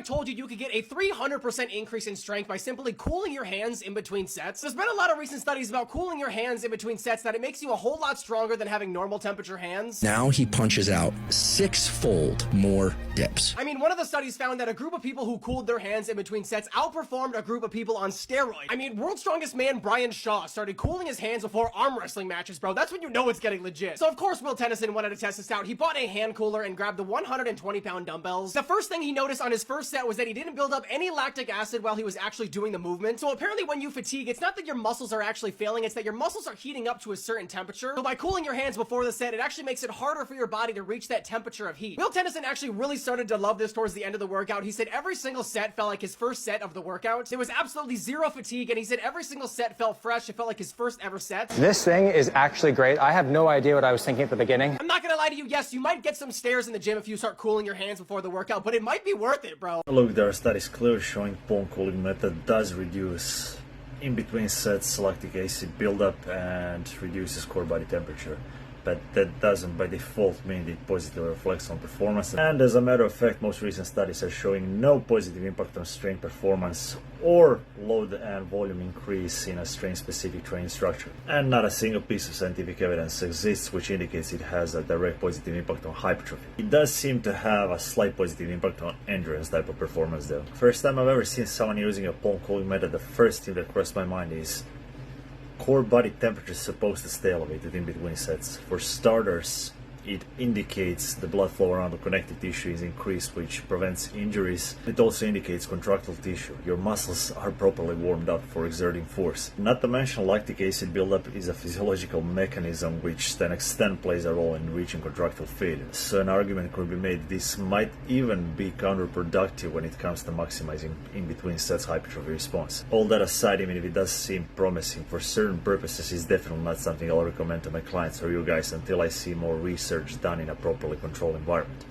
told you could get a 300% increase in strength by simply cooling your hands in between sets? There's been a lot of recent studies about cooling your hands in between sets that it makes you a whole lot stronger than having normal temperature hands. Now he punches out 6-fold more dips. I mean, one of the studies found that a group of people who cooled their hands in between sets outperformed a group of people on steroids. I mean, world's strongest man Brian Shaw started cooling his hands before arm wrestling matches, bro. That's when you know it's getting legit. So of course Will Tennyson wanted to test this out. He bought a hand cooler and grabbed the 120-pound dumbbells. The first thing he noticed on his first set was that he didn't build up any lactic acid while he was actually doing the movement. So apparently when you fatigue, it's not that your muscles are actually failing, it's that your muscles are heating up to a certain temperature. So by cooling your hands before the set, it actually makes it harder for your body to reach that temperature of heat. Will Tennyson actually really started to love this towards the end of the workout. He said every single set felt like his first set of the workout. There was absolutely zero fatigue, and he said every single set felt fresh. It felt like his first ever set. This thing is actually great. I have no idea what I was thinking at the beginning. I'm not gonna lie to you, yes, you might get some stares in the gym if you start cooling your hands before the workout, but it might be worth it, bro. Look, there are studies clearly showing palm cooling method does reduce in between sets lactic acid buildup and reduces core body temperature. But that doesn't by default mean it positively reflects on performance. And as a matter of fact, most recent studies are showing no positive impact on strength performance or load and volume increase in a strain-specific training structure. And not a single piece of scientific evidence exists which indicates it has a direct positive impact on hypertrophy. It does seem to have a slight positive impact on endurance type of performance though. First time I've ever seen someone using a palm cooling method, the first thing that crossed my mind is core body temperature is supposed to stay elevated in between sets. For starters, it indicates the blood flow around the connective tissue is increased, which prevents injuries. It also indicates contractile tissue. Your muscles are properly warmed up for exerting force. Not to mention lactic acid buildup is a physiological mechanism which to an extent plays a role in reaching contractile failure. So an argument could be made this might even be counterproductive when it comes to maximizing in between sets hypertrophy response. All that aside, even if it does seem promising for certain purposes, it's definitely not something I'll recommend to my clients or you guys until I see more research done in a properly controlled environment.